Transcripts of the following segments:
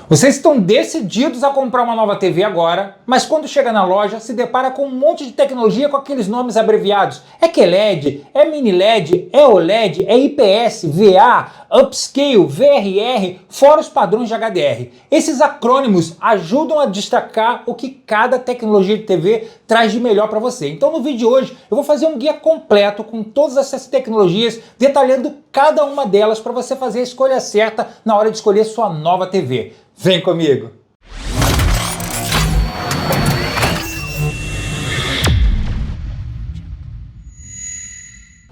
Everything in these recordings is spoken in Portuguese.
Vocês estão decididos a comprar uma nova TV agora, mas quando chega na loja se depara com um monte de tecnologia com aqueles nomes abreviados. É QLED, é Mini LED, é OLED, é IPS, VA, Upscale, VRR, fora os padrões de HDR. Esses acrônimos ajudam a destacar o que cada tecnologia de TV traz de melhor para você. Então no vídeo de hoje eu vou fazer um guia completo com todas essas tecnologias, detalhando cada uma delas para você fazer a escolha certa na hora de escolher sua nova TV. Vem comigo!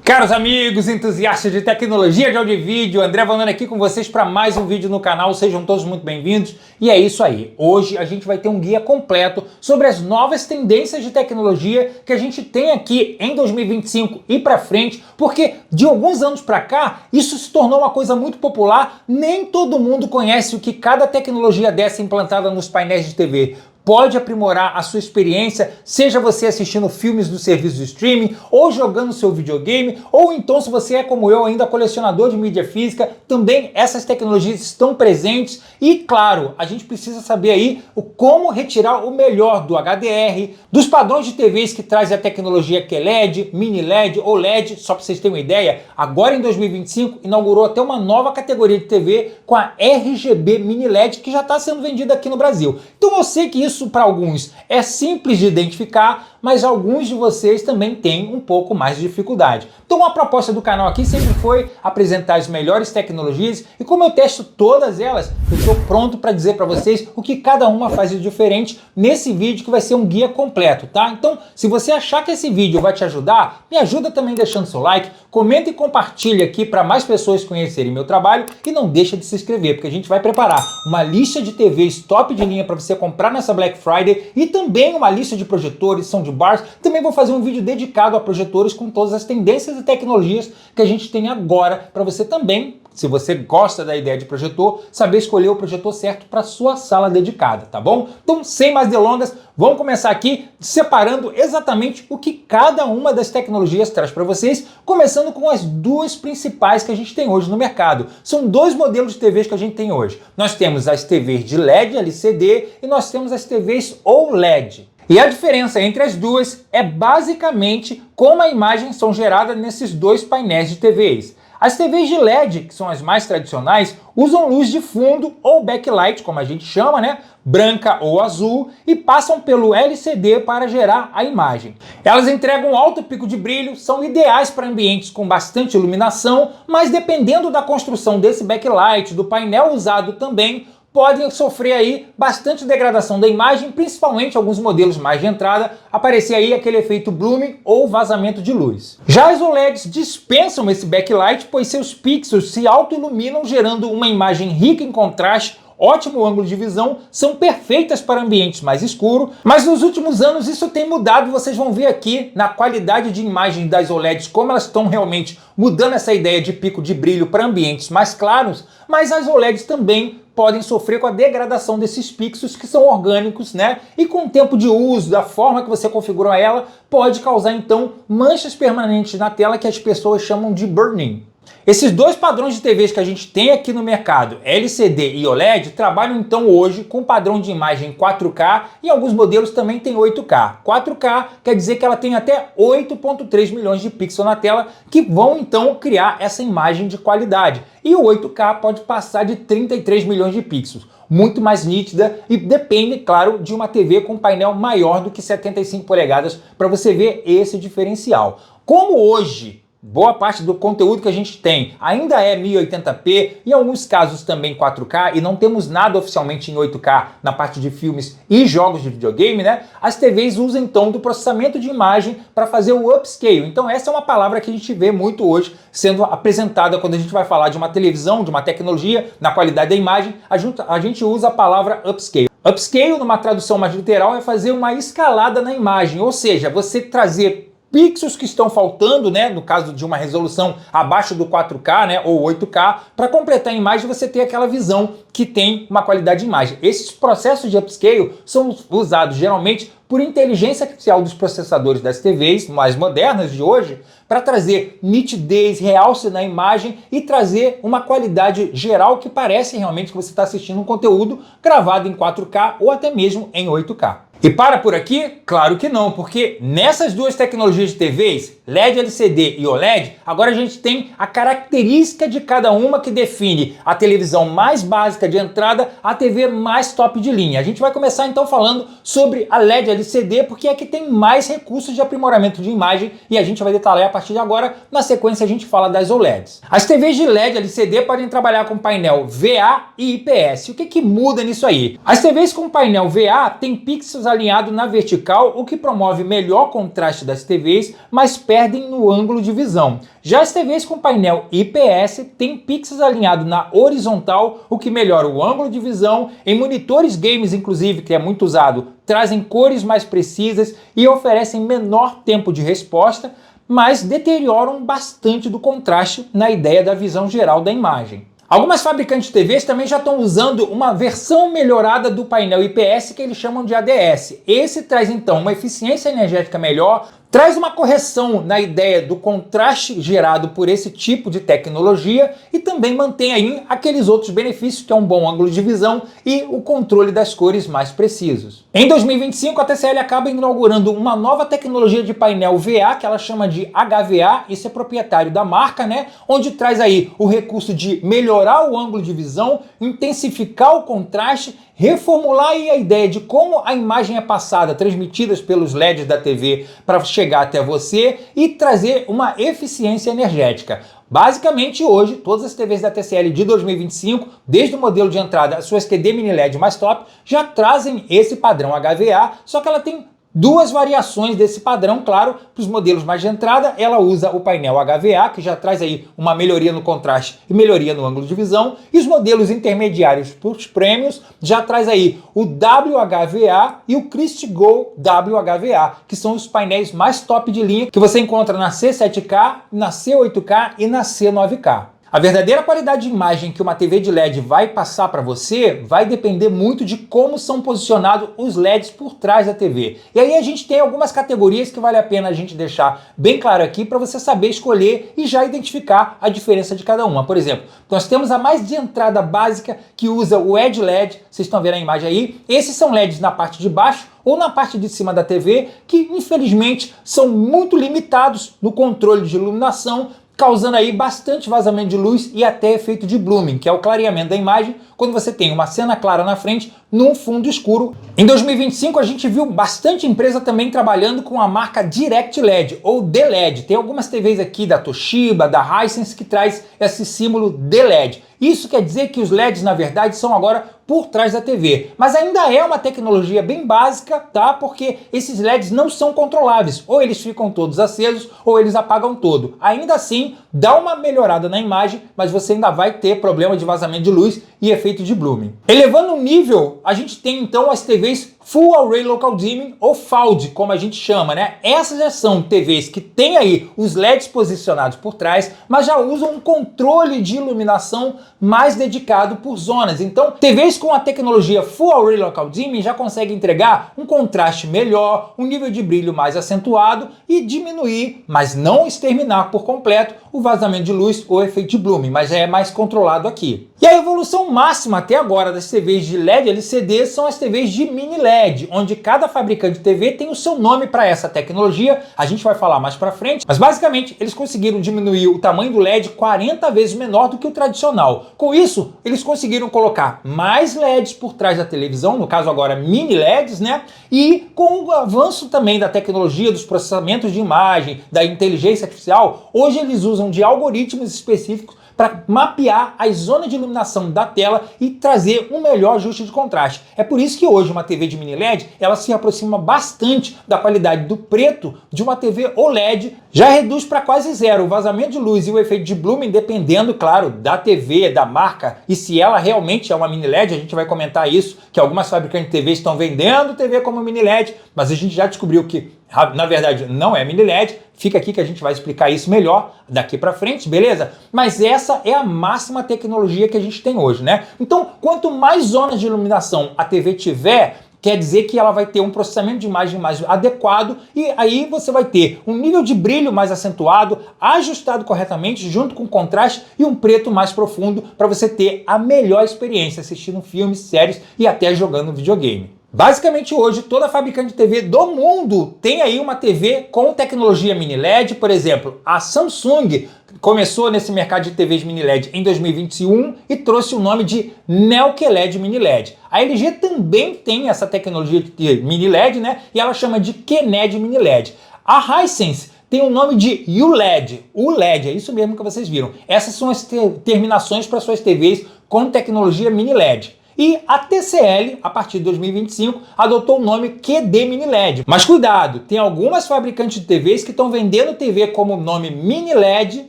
Caros amigos, entusiastas de tecnologia de áudio e vídeo, André Vanoni aqui com vocês para mais um vídeo no canal, sejam todos muito bem-vindos. E é isso aí, hoje a gente vai ter um guia completo sobre as novas tendências de tecnologia que a gente tem aqui em 2025 e para frente, porque de alguns anos para cá isso se tornou uma coisa muito popular, nem todo mundo conhece o que cada tecnologia dessa implantada nos painéis de TV pode aprimorar a sua experiência, seja você assistindo filmes do serviço de streaming, ou jogando seu videogame, ou então se você é como eu ainda colecionador de mídia física, também essas tecnologias estão presentes e claro, a gente precisa saber aí como retirar o melhor do HDR, dos padrões de TVs que trazem a tecnologia QLED, Mini LED, OLED, só para vocês terem uma ideia, agora em 2025 inaugurou até uma nova categoria de TV com a RGB Mini LED que já está sendo vendida aqui no Brasil. Então eu sei que isso para alguns é simples de identificar, mas alguns de vocês também têm um pouco mais de dificuldade. Então a proposta do canal aqui sempre foi apresentar as melhores tecnologias e como eu testo todas elas, eu estou pronto para dizer para vocês o que cada uma faz de diferente nesse vídeo que vai ser um guia completo, tá? Então se você achar que esse vídeo vai te ajudar, me ajuda também deixando seu like, comenta e compartilha aqui para mais pessoas conhecerem meu trabalho e não deixa de se inscrever, porque a gente vai preparar uma lista de TVs top de linha para você comprar nessa Black Friday e também uma lista de projetores, soundbars. Também vou fazer um vídeo dedicado a projetores com todas as tendências e tecnologias que a gente tem agora para você também, se você gosta da ideia de projetor, saber escolher o projetor certo para sua sala dedicada, tá bom? Então, sem mais delongas, vamos começar aqui separando exatamente o que cada uma das tecnologias traz para vocês, começando com as duas principais que a gente tem hoje no mercado. São dois modelos de TVs que a gente tem hoje. Nós temos as TVs de LED, LCD, e nós temos as TVs OLED. E a diferença entre as duas é basicamente como a imagem são geradas nesses dois painéis de TVs. As TVs de LED, que são as mais tradicionais, usam luz de fundo ou backlight, como a gente chama, né? Branca ou azul, e passam pelo LCD para gerar a imagem. Elas entregam um alto pico de brilho, são ideais para ambientes com bastante iluminação, mas dependendo da construção desse backlight, do painel usado também, podem sofrer aí bastante degradação da imagem, principalmente alguns modelos mais de entrada, aparecer aí aquele efeito blooming ou vazamento de luz. Já as OLEDs dispensam esse backlight, pois seus pixels se auto-iluminam, gerando uma imagem rica em contraste, ótimo ângulo de visão, são perfeitas para ambientes mais escuros, mas nos últimos anos isso tem mudado, vocês vão ver aqui na qualidade de imagem das OLEDs, como elas estão realmente mudando essa ideia de pico de brilho para ambientes mais claros, mas as OLEDs também podem sofrer com a degradação desses pixels que são orgânicos, né? E com o tempo de uso, da forma que você configurou ela, pode causar então manchas permanentes na tela que as pessoas chamam de burn-in. Esses dois padrões de TVs que a gente tem aqui no mercado, LCD e OLED, trabalham então hoje com padrão de imagem 4K e alguns modelos também tem 8K. 4K quer dizer que ela tem até 8.3 milhões de pixels na tela que vão então criar essa imagem de qualidade. E o 8K pode passar de 33 milhões de pixels, muito mais nítida e depende, claro, de uma TV com painel maior do que 75 polegadas para você ver esse diferencial. Como hoje boa parte do conteúdo que a gente tem ainda é 1080p, em alguns casos também 4K, e não temos nada oficialmente em 8K na parte de filmes e jogos de videogame, né? As TVs usam então do processamento de imagem para fazer o upscale. Então essa é uma palavra que a gente vê muito hoje sendo apresentada quando a gente vai falar de uma televisão, de uma tecnologia, na qualidade da imagem, a gente usa a palavra upscale. Upscale, numa tradução mais literal, é fazer uma escalada na imagem, ou seja, você trazer pixels que estão faltando, né, no caso de uma resolução abaixo do 4K, né, ou 8K, para completar a imagem você ter aquela visão que tem uma qualidade de imagem. Esses processos de upscale são usados geralmente por inteligência artificial dos processadores das TVs mais modernas de hoje para trazer nitidez, realce na imagem e trazer uma qualidade geral que parece realmente que você está assistindo um conteúdo gravado em 4K ou até mesmo em 8K. E para por aqui? Claro que não, porque nessas duas tecnologias de TVs, LED LCD e OLED, agora a gente tem a característica de cada uma que define a televisão mais básica de entrada, a TV mais top de linha. A gente vai começar então falando sobre a LED LCD, porque é que tem mais recursos de aprimoramento de imagem e a gente vai detalhar a partir de agora. Na sequência a gente fala das OLEDs. As TVs de LED LCD podem trabalhar com painel VA e IPS. O que muda nisso aí? As TVs com painel VA têm pixels alinhado na vertical, o que promove melhor contraste das TVs, mas perdem no ângulo de visão. Já as TVs com painel IPS têm pixels alinhado na horizontal, o que melhora o ângulo de visão. Em monitores games, inclusive, que é muito usado, trazem cores mais precisas e oferecem menor tempo de resposta, mas deterioram bastante do contraste na ideia da visão geral da imagem. Algumas fabricantes de TVs também já estão usando uma versão melhorada do painel IPS que eles chamam de ADS. Esse traz então uma eficiência energética melhor, traz uma correção na ideia do contraste gerado por esse tipo de tecnologia e também mantém aí aqueles outros benefícios que é um bom ângulo de visão e o controle das cores mais precisos. Em 2025 a TCL acaba inaugurando uma nova tecnologia de painel VA que ela chama de HVA, isso é proprietário da marca, né? Onde traz aí o recurso de melhorar o ângulo de visão, intensificar o contraste, reformular aí a ideia de como a imagem é passada, transmitidas pelos LEDs da TV para chegar até você e trazer uma eficiência energética. Basicamente hoje, todas as TVs da TCL de 2025, desde o modelo de entrada, as suas QD Mini LED mais top, já trazem esse padrão HVA, só que ela tem duas variações desse padrão, claro, para os modelos mais de entrada, ela usa o painel HVA, que já traz aí uma melhoria no contraste e melhoria no ângulo de visão, e os modelos intermediários para os prêmios já traz aí o WHVA e o CrystalGo WHVA, que são os painéis mais top de linha que você encontra na C7K, na C8K e na C9K. A verdadeira qualidade de imagem que uma TV de LED vai passar para você vai depender muito de como são posicionados os LEDs por trás da TV. E aí a gente tem algumas categorias que vale a pena a gente deixar bem claro aqui para você saber escolher e já identificar a diferença de cada uma. Por exemplo, nós temos a mais de entrada básica que usa o Edge LED, vocês estão vendo a imagem aí. Esses são LEDs na parte de baixo ou na parte de cima da TV que infelizmente são muito limitados no controle de iluminação, causando aí bastante vazamento de luz e até efeito de blooming, que é o clareamento da imagem quando você tem uma cena clara na frente num fundo escuro. Em 2025 a gente viu bastante empresa também trabalhando com a marca Direct LED ou D-LED. Tem algumas TVs aqui da Toshiba, da Hisense que traz esse símbolo D-LED. Isso quer dizer que os LEDs na verdade são agora por trás da TV, mas ainda é uma tecnologia bem básica, tá? Porque esses LEDs não são controláveis, ou eles ficam todos acesos ou eles apagam todo. Ainda assim, dá uma melhorada na imagem, mas você ainda vai ter problema de vazamento de luz e efeito de blooming. Elevando o nível, a gente tem então as TVs Full Array Local Dimming ou FALD, como a gente chama, né? Essas já são TVs que têm aí os LEDs posicionados por trás, mas já usam um controle de iluminação mais dedicado por zonas. Então, TVs com a tecnologia Full Array Local Dimming já conseguem entregar um contraste melhor, um nível de brilho mais acentuado e diminuir, mas não exterminar por completo, o vazamento de luz ou efeito de blooming, mas já é mais controlado aqui. E a evolução máxima até agora das TVs de LED LCD são as TVs de mini LED, onde cada fabricante de TV tem o seu nome para essa tecnologia, a gente vai falar mais para frente, mas basicamente eles conseguiram diminuir o tamanho do LED 40 vezes menor do que o tradicional. Com isso, eles conseguiram colocar mais LEDs por trás da televisão, no caso agora mini LEDs, né? E com o avanço também da tecnologia, dos processamentos de imagem, da inteligência artificial, hoje eles usam de algoritmos específicos para mapear as zonas de iluminação da tela e trazer um melhor ajuste de contraste. É por isso que hoje uma TV de mini LED ela se aproxima bastante da qualidade do preto de uma TV OLED, já reduz para quase zero o vazamento de luz e o efeito de blooming, dependendo, claro, da TV, da marca e se ela realmente é uma mini LED. A gente vai comentar isso, que algumas fabricantes de TV estão vendendo TV como mini LED, mas a gente já descobriu que na verdade não é mini LED. Fica aqui que a gente vai explicar isso melhor daqui para frente, beleza? Mas essa é a máxima tecnologia que a gente tem hoje, né? Então, quanto mais zonas de iluminação a TV tiver, quer dizer que ela vai ter um processamento de imagem mais adequado e aí você vai ter um nível de brilho mais acentuado, ajustado corretamente, junto com contraste e um preto mais profundo para você ter a melhor experiência assistindo filmes, séries e até jogando videogame. Basicamente hoje toda fabricante de TV do mundo tem aí uma TV com tecnologia mini LED, por exemplo, a Samsung começou nesse mercado de TVs mini LED em 2021 e trouxe o nome de Neo QLED Mini LED. A LG também tem essa tecnologia de mini LED, né? E ela chama de QNED Mini LED. A Hisense tem o nome de ULED, ULED, é isso mesmo que vocês viram. Essas são as terminações para suas TVs com tecnologia mini LED. E a TCL, a partir de 2025, adotou o nome QD Mini LED. Mas cuidado, tem algumas fabricantes de TVs que estão vendendo TV como nome Mini LED,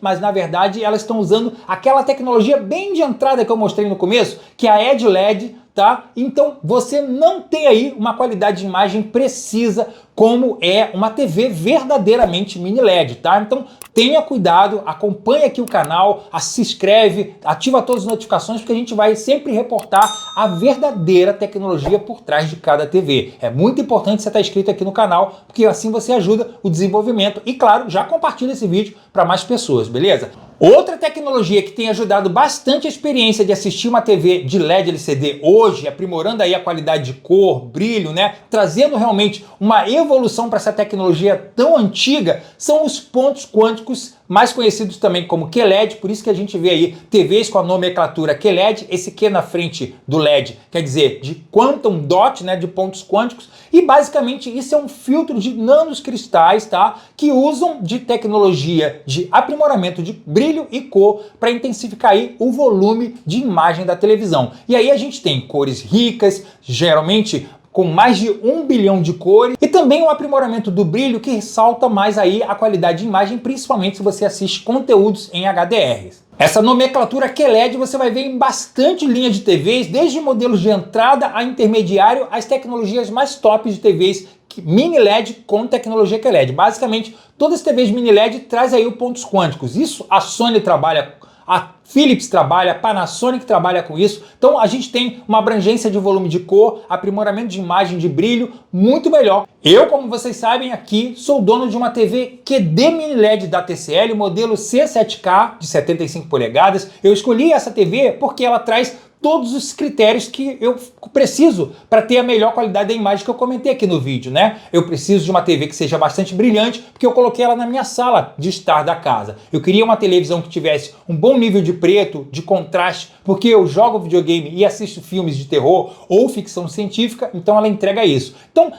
mas na verdade elas estão usando aquela tecnologia bem de entrada que eu mostrei no começo, que é a Edge LED, tá? Então você não tem aí uma qualidade de imagem precisa como é uma TV verdadeiramente mini LED, tá? Então tenha cuidado, acompanhe aqui o canal, se inscreve, ativa todas as notificações porque a gente vai sempre reportar a verdadeira tecnologia por trás de cada TV. É muito importante você estar inscrito aqui no canal porque assim você ajuda o desenvolvimento e claro, já compartilha esse vídeo para mais pessoas, beleza? Outra tecnologia que tem ajudado bastante a experiência de assistir uma TV de LED LCD hoje, aprimorando aí a qualidade de cor, brilho, né? Trazendo realmente uma evolução para essa tecnologia tão antiga, são os pontos quânticos, mais conhecidos também como QLED, por isso que a gente vê aí TVs com a nomenclatura QLED, esse Q na frente do LED quer dizer de Quantum Dot, né, de pontos quânticos, e basicamente isso é um filtro de nanocristais, tá, que usam de tecnologia de aprimoramento de brilho e cor para intensificar aí o volume de imagem da televisão. E aí a gente tem cores ricas, geralmente com mais de 1 bilhão de cores e também um aprimoramento do brilho que ressalta mais aí a qualidade de imagem, principalmente se você assiste conteúdos em HDRs. Essa nomenclatura QLED você vai ver em bastante linha de TVs, desde modelos de entrada a intermediário, às tecnologias mais top de TVs mini LED com tecnologia QLED. Basicamente, todas as TVs mini LED trazem aí os pontos quânticos. Isso a Sony trabalha, a Philips trabalha, a Panasonic trabalha com isso. Então a gente tem uma abrangência de volume de cor, aprimoramento de imagem, de brilho muito melhor. Eu, como vocês sabem aqui, sou dono de uma TV QD Mini LED da TCL, modelo C7K de 75 polegadas. Eu escolhi essa TV porque ela traz todos os critérios que eu preciso para ter a melhor qualidade da imagem que eu comentei aqui no vídeo, né? Eu preciso de uma TV que seja bastante brilhante, porque eu coloquei ela na minha sala de estar da casa. Eu queria uma televisão que tivesse um bom nível de preto, de contraste, porque eu jogo videogame e assisto filmes de terror ou ficção científica, então ela entrega isso. Então,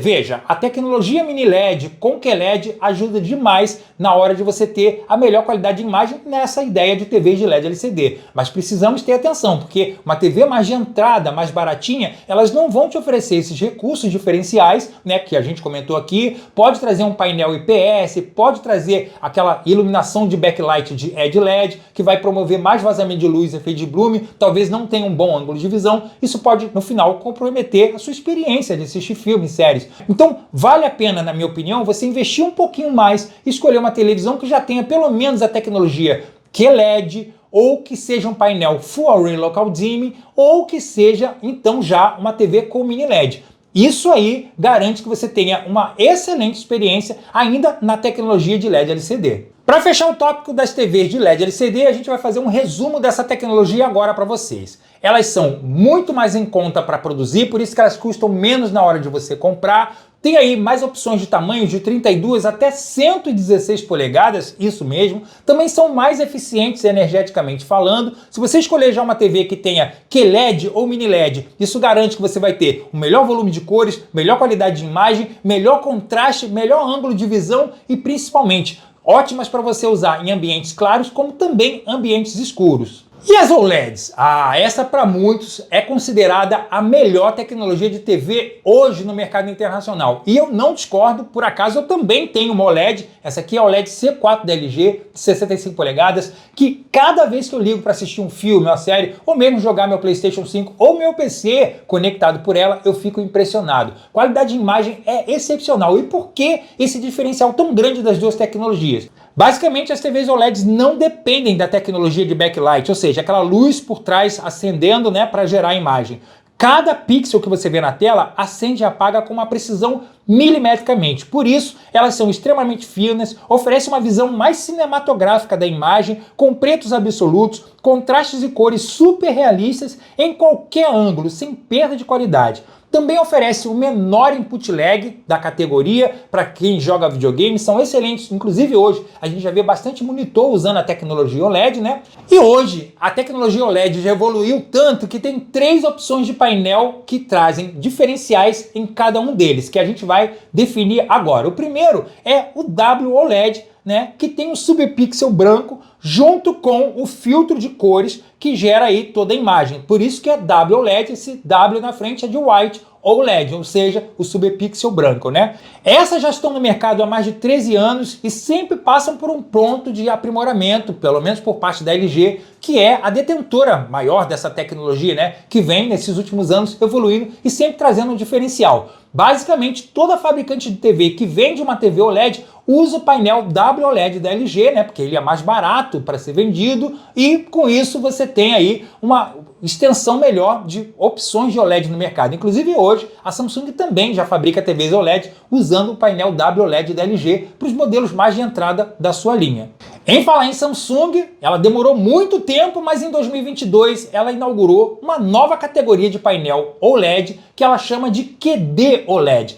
veja, a tecnologia mini LED com QLED ajuda demais na hora de você ter a melhor qualidade de imagem nessa ideia de TV de LED LCD. Mas precisamos ter atenção, porque uma TV mais de entrada, mais baratinha, elas não vão te oferecer esses recursos diferenciais, né, que a gente comentou aqui. Pode trazer um painel IPS, pode trazer aquela iluminação de backlight de Edge LED, que vai promover mais vazamento de luz, efeito de Bloom, talvez não tenha um bom ângulo de visão. Isso pode, no final, comprometer a sua experiência de assistir filmes, séries. Então, vale a pena, na minha opinião, você investir um pouquinho mais e escolher uma televisão que já tenha pelo menos a tecnologia QLED, ou que seja um painel Full Array Local Dimming, ou que seja, então, já uma TV com mini LED. Isso aí garante que você tenha uma excelente experiência ainda na tecnologia de LED LCD. Para fechar o tópico das TVs de LED LCD, a gente vai fazer um resumo dessa tecnologia agora para vocês. Elas são muito mais em conta para produzir, por isso que elas custam menos na hora de você comprar. Tem aí mais opções de tamanhos de 32 até 116 polegadas, isso mesmo. Também são mais eficientes energeticamente falando. Se você escolher já uma TV que tenha QLED ou mini LED, isso garante que você vai ter um melhor volume de cores, melhor qualidade de imagem, melhor contraste, melhor ângulo de visão e principalmente ótimas para você usar em ambientes claros como também ambientes escuros. E as OLEDs? Essa para muitos é considerada a melhor tecnologia de TV hoje no mercado internacional. E eu não discordo, por acaso eu também tenho uma OLED, essa aqui é a OLED C4 da LG, de 65 polegadas, que cada vez que eu ligo para assistir um filme, uma série, ou mesmo jogar meu PlayStation 5 ou meu PC conectado por ela, eu fico impressionado. Qualidade de imagem é excepcional. E por que esse diferencial tão grande das duas tecnologias? Basicamente, as TVs OLEDs não dependem da tecnologia de backlight, ou seja, aquela luz por trás acendendo, né, para gerar a imagem. Cada pixel que você vê na tela acende e apaga com uma precisão milimetricamente. Por isso, elas são extremamente finas, oferecem uma visão mais cinematográfica da imagem, com pretos absolutos, contrastes e cores super realistas em qualquer ângulo, sem perda de qualidade. Também oferece o menor input lag da categoria para quem joga videogame, são excelentes. Inclusive hoje a gente já vê bastante monitor usando a tecnologia OLED, né? E hoje a tecnologia OLED já evoluiu tanto que tem 3 opções de painel que trazem diferenciais em cada um deles, que a gente vai definir agora. O primeiro é o WOLED, né, que tem um subpixel branco junto com o filtro de cores que gera aí toda a imagem. Por isso que é WOLED, esse W na frente é de White OLED, ou seja, o subpixel branco, né? Essas já estão no mercado há mais de 13 anos e sempre passam por um ponto de aprimoramento, pelo menos por parte da LG, que é a detentora maior dessa tecnologia, né? Que vem nesses últimos anos evoluindo e sempre trazendo um diferencial. Basicamente, toda fabricante de TV que vende uma TV OLED usa o painel WOLED da LG, né? Porque ele é mais barato para ser vendido e com isso você tem aí uma extensão melhor de opções de OLED no mercado. Inclusive hoje a Samsung também já fabrica TVs OLED usando o painel WOLED da LG para os modelos mais de entrada da sua linha. Em falar em Samsung, ela demorou muito tempo, mas em 2022 ela inaugurou uma nova categoria de painel OLED que ela chama de QD OLED.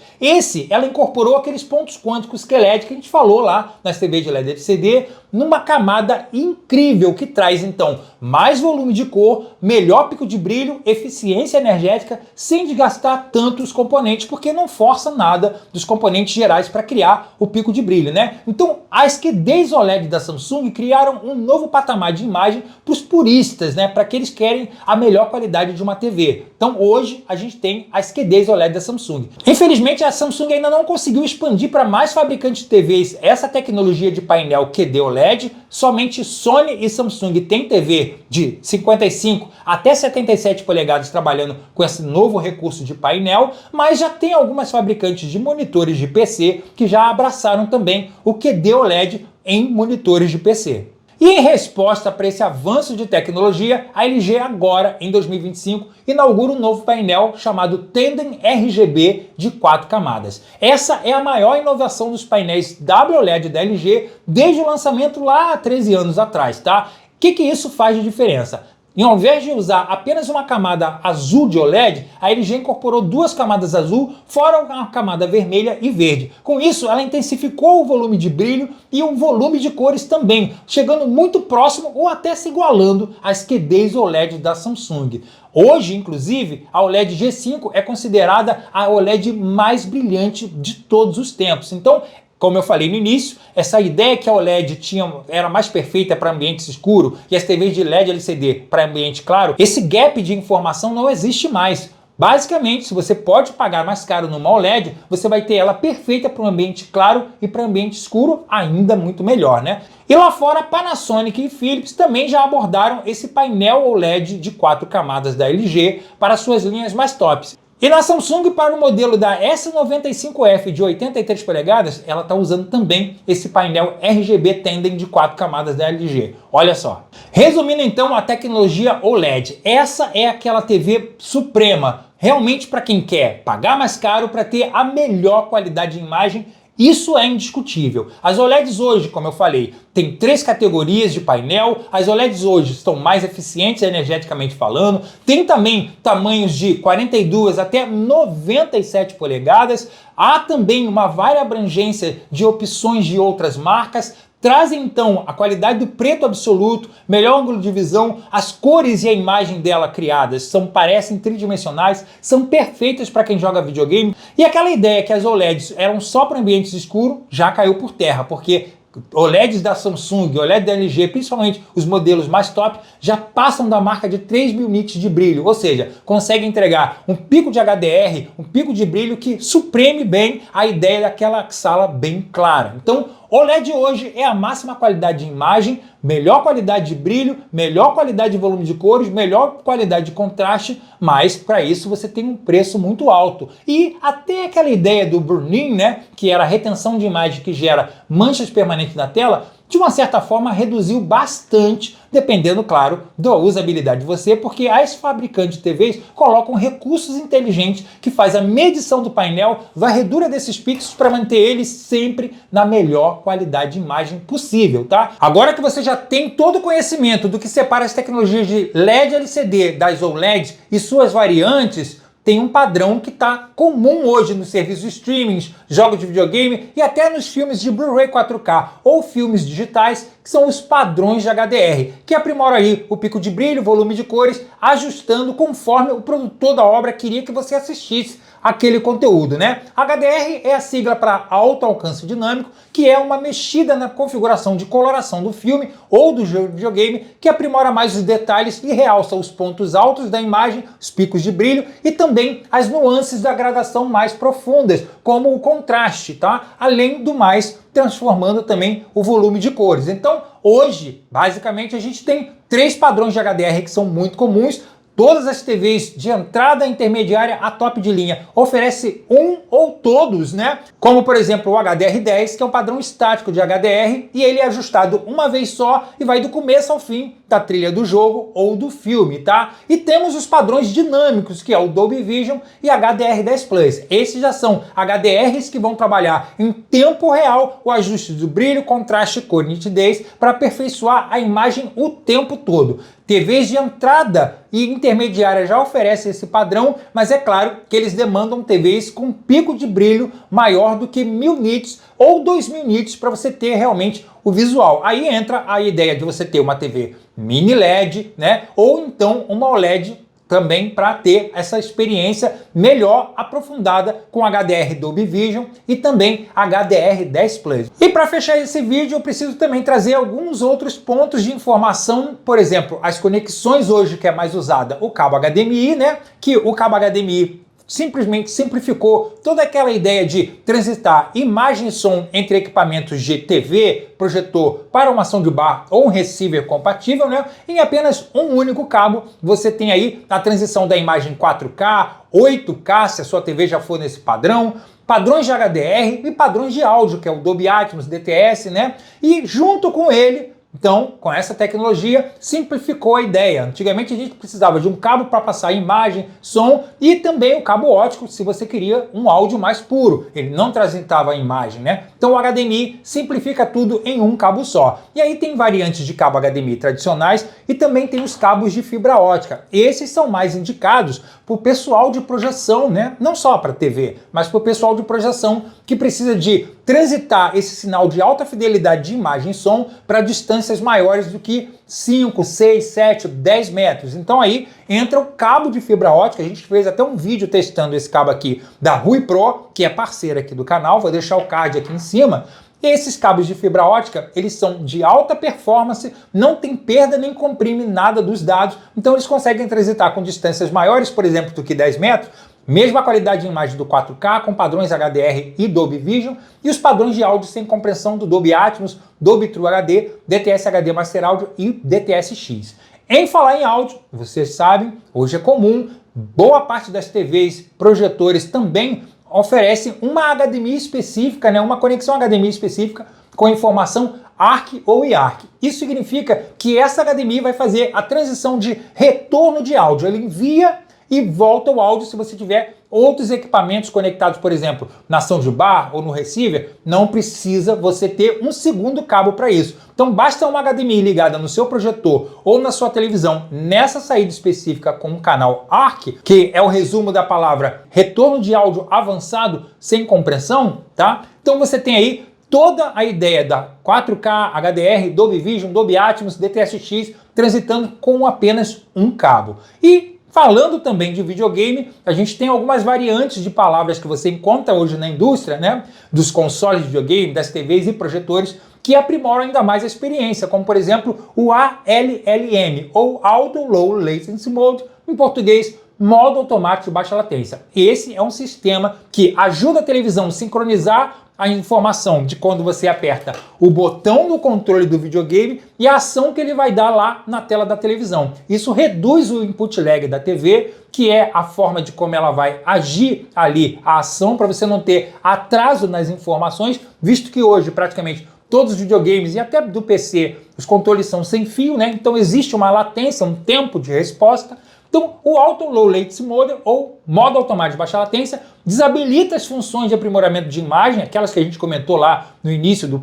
Ela incorporou aqueles pontos quânticos QLED que a gente falou lá nas TVs de LED LCD, numa camada incrível que traz então mais volume de cor, melhor pico de brilho, eficiência energética, sem desgastar tanto os componentes, porque não força nada dos componentes gerais para criar o pico de brilho, né? Então as QDs OLED da Samsung criaram um novo patamar de imagem para os puristas, né? Para aqueles que querem a melhor qualidade de uma TV. Então hoje a gente tem as QDs OLED da Samsung. Infelizmente a Samsung ainda não conseguiu expandir para mais fabricantes de TVs essa tecnologia de painel QD OLED. Somente Sony e Samsung têm TV de 55 até 77 polegadas trabalhando com esse novo recurso de painel, mas já tem algumas fabricantes de monitores de PC que já abraçaram também o QD OLED em monitores de PC. E em resposta para esse avanço de tecnologia, a LG agora, em 2025, inaugura um novo painel chamado Tandem RGB de 4 camadas. Essa é a maior inovação dos painéis WOLED da LG desde o lançamento lá há 13 anos atrás, tá? O que isso faz de diferença? E ao invés de usar apenas uma camada azul de OLED, a LG incorporou 2 camadas azul, fora uma camada vermelha e verde. Com isso, ela intensificou o volume de brilho e o volume de cores também, chegando muito próximo ou até se igualando às QDs OLED da Samsung. Hoje, inclusive, a OLED G5 é considerada a OLED mais brilhante de todos os tempos. Então, como eu falei no início, essa ideia que a OLED era mais perfeita para ambientes escuros e as TVs de LED LCD para ambiente claro, esse gap de informação não existe mais. Basicamente, se você pode pagar mais caro numa OLED, você vai ter ela perfeita para um ambiente claro e para um ambiente escuro ainda muito melhor, né? E lá fora, Panasonic e Philips também já abordaram esse painel OLED de 4 camadas da LG para suas linhas mais tops. E na Samsung, para o modelo da S95F de 83 polegadas, ela está usando também esse painel RGB Tandem de 4 camadas da LG. Olha só. Resumindo então a tecnologia OLED, essa é aquela TV suprema, realmente para quem quer pagar mais caro para ter a melhor qualidade de imagem. Isso é indiscutível. As OLEDs hoje, como eu falei, tem 3 categorias de painel. As OLEDs hoje estão mais eficientes energeticamente falando. Tem também tamanhos de 42 até 97 polegadas. Há também uma vasta abrangência de opções de outras marcas. Trazem então a qualidade do preto absoluto, melhor ângulo de visão, as cores e a imagem dela criadas parecem tridimensionais, são perfeitas para quem joga videogame. E aquela ideia que as OLEDs eram só para ambientes escuros já caiu por terra, porque OLEDs da Samsung, OLED da LG, principalmente os modelos mais top, já passam da marca de 3.000 nits de brilho, ou seja, conseguem entregar um pico de HDR, um pico de brilho que suprime bem a ideia daquela sala bem clara. Então, OLED hoje é a máxima qualidade de imagem, melhor qualidade de brilho, melhor qualidade de volume de cores, melhor qualidade de contraste, mas para isso você tem um preço muito alto. E até aquela ideia do burn-in, né, que era a retenção de imagem que gera manchas permanentes na tela, de uma certa forma reduziu bastante, dependendo, claro, da usabilidade de você, porque as fabricantes de TVs colocam recursos inteligentes que faz a medição do painel, varredura desses pixels para manter eles sempre na melhor qualidade de imagem possível, tá? Agora que você já tem todo o conhecimento do que separa as tecnologias de LED e LCD das OLED e suas variantes, tem um padrão que está comum hoje nos serviços de streaming, jogos de videogame e até nos filmes de Blu-ray 4K ou filmes digitais, que são os padrões de HDR, que aprimoram aí o pico de brilho, volume de cores, ajustando conforme o produtor da obra queria que você assistisse aquele conteúdo, né? HDR é a sigla para alto alcance dinâmico, que é uma mexida na configuração de coloração do filme ou do videogame, que aprimora mais os detalhes e realça os pontos altos da imagem, os picos de brilho e também as nuances da gradação mais profundas, como o contraste, tá? Além do mais, transformando também o volume de cores. Então, hoje, basicamente, a gente tem 3 padrões de HDR que são muito comuns. Todas as TVs de entrada intermediária a top de linha oferecem um ou todos, né? Como, por exemplo, o HDR10, que é um padrão estático de HDR, e ele é ajustado uma vez só e vai do começo ao fim da trilha do jogo ou do filme, tá? E temos os padrões dinâmicos, que é o Dolby Vision e HDR10 Plus. Esses já são HDRs que vão trabalhar em tempo real o ajuste do brilho, contraste, cor e nitidez para aperfeiçoar a imagem o tempo todo. TVs de entrada e intermediária já oferecem esse padrão, mas é claro que eles demandam TVs com pico de brilho maior do que 1000 nits ou 2000 nits para você ter realmente o visual. Aí entra a ideia de você ter uma TV mini LED, né? Ou então uma OLED também para ter essa experiência melhor aprofundada com HDR Dolby Vision e também HDR10 Plus. E para fechar esse vídeo eu preciso também trazer alguns outros pontos de informação, por exemplo, as conexões hoje que é mais usada, o cabo HDMI, né? Que o cabo HDMI simplesmente simplificou toda aquela ideia de transitar imagem e som entre equipamentos de TV, projetor, para uma soundbar ou um receiver compatível, né? Em apenas um único cabo, você tem aí a transição da imagem 4K, 8K, se a sua TV já for nesse padrão, padrões de HDR e padrões de áudio, que é o Dolby Atmos, DTS, né? E junto com ele, então, com essa tecnologia, simplificou a ideia. Antigamente a gente precisava de um cabo para passar imagem, som e também o cabo óptico se você queria um áudio mais puro. Ele não transitava a imagem, né? Então o HDMI simplifica tudo em um cabo só. E aí tem variantes de cabo HDMI tradicionais e também tem os cabos de fibra ótica. Esses são mais indicados para o pessoal de projeção, né? Não só para TV, mas para o pessoal de projeção que precisa de transitar esse sinal de alta fidelidade de imagem e som para distâncias maiores do que 5, 6, 7, 10 metros. Então aí entra o cabo de fibra ótica. A gente fez até um vídeo testando esse cabo aqui da Rui Pro, que é parceira aqui do canal. Vou deixar o card aqui em cima. Esses cabos de fibra ótica, eles são de alta performance, não tem perda nem comprime nada dos dados, então eles conseguem transitar com distâncias maiores, por exemplo, do que 10 metros, mesma qualidade de imagem do 4K, com padrões HDR e Dolby Vision, e os padrões de áudio sem compressão do Dolby Atmos, Dolby True HD, DTS HD Master Audio e DTS-X. Em falar em áudio, vocês sabem, hoje é comum, boa parte das TVs, projetores também oferecem uma HDMI específica, né, uma conexão HDMI específica com informação ARC ou IARC. Isso significa que essa HDMI vai fazer a transição de retorno de áudio. Ele envia e volta o áudio se você tiver outros equipamentos conectados, por exemplo, na soundbar ou no receiver, não precisa você ter um segundo cabo para isso. Então basta uma HDMI ligada no seu projetor ou na sua televisão nessa saída específica com o canal ARC, que é o resumo da palavra retorno de áudio avançado sem compressão, tá? Então você tem aí toda a ideia da 4K, HDR, Dolby Vision, Dolby Atmos, DTS-X transitando com apenas um cabo. E falando também de videogame, a gente tem algumas variantes de palavras que você encontra hoje na indústria, né? Dos consoles de videogame, das TVs e projetores, que aprimoram ainda mais a experiência, como por exemplo o ALLM, ou Auto Low Latency Mode, em português, modo automático de baixa latência. Esse é um sistema que ajuda a televisão a sincronizar a informação de quando você aperta o botão no controle do videogame e a ação que ele vai dar lá na tela da televisão. Isso reduz o input lag da TV, que é a forma de como ela vai agir ali a ação, para você não ter atraso nas informações, visto que hoje praticamente todos os videogames e até do PC, os controles são sem fio, né? Então existe uma latência, um tempo de resposta. Então, o Auto Low Latency Mode, ou modo automático de baixa latência, desabilita as funções de aprimoramento de imagem, aquelas que a gente comentou lá no início do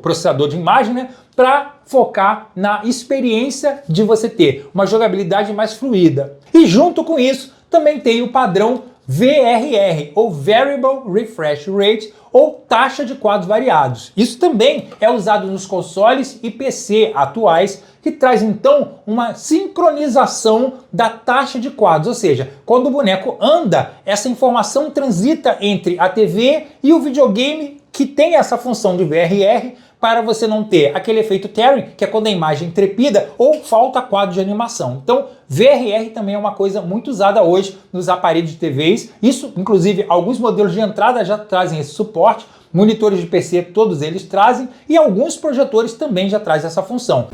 processador de imagem, né, para focar na experiência de você ter uma jogabilidade mais fluida. E junto com isso, também tem o padrão VRR, ou Variable Refresh Rate, ou taxa de quadros variados. Isso também é usado nos consoles e PC atuais, que traz então uma sincronização da taxa de quadros, ou seja, quando o boneco anda, essa informação transita entre a TV e o videogame que tem essa função de VRR, para você não ter aquele efeito tearing, que é quando a imagem trepida ou falta quadro de animação. Então, VRR também é uma coisa muito usada hoje nos aparelhos de TVs. Isso, inclusive, alguns modelos de entrada já trazem esse suporte, monitores de PC, todos eles trazem, e alguns projetores também já trazem essa função.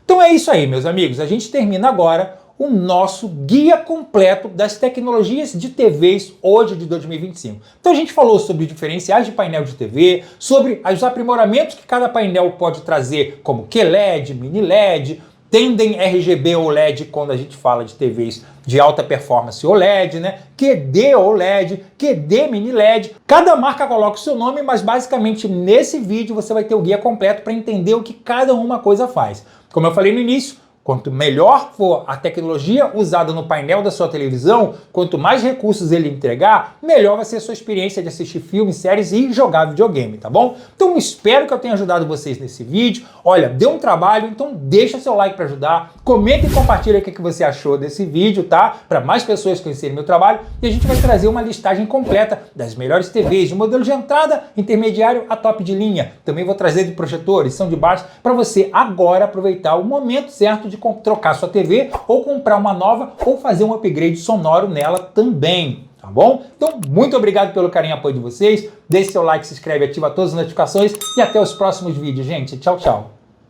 Então é isso aí, meus amigos. A gente termina agora o nosso guia completo das tecnologias de TVs hoje de 2025. Então a gente falou sobre diferenciais de painel de TV, sobre os aprimoramentos que cada painel pode trazer, como QLED, mini LED, tendem RGB OLED quando a gente fala de TVs de alta performance OLED, né? QD OLED, QD mini LED. Cada marca coloca o seu nome, mas basicamente nesse vídeo você vai ter o guia completo para entender o que cada uma coisa faz. Como eu falei no início, quanto melhor for a tecnologia usada no painel da sua televisão, quanto mais recursos ele entregar, melhor vai ser a sua experiência de assistir filmes, séries e jogar videogame, tá bom? Então espero que eu tenha ajudado vocês nesse vídeo. Olha, deu um trabalho, então deixa seu like para ajudar, comenta e compartilha o que você achou desse vídeo, tá? Para mais pessoas conhecerem meu trabalho, e a gente vai trazer uma listagem completa das melhores TVs, de modelo de entrada, intermediário a top de linha. Também vou trazer de projetores, soundbars, para você agora aproveitar o momento certo de trocar sua TV ou comprar uma nova ou fazer um upgrade sonoro nela também, tá bom? Então, muito obrigado pelo carinho e apoio de vocês. Deixe seu like, se inscreve, ativa todas as notificações e até os próximos vídeos, gente. Tchau, tchau.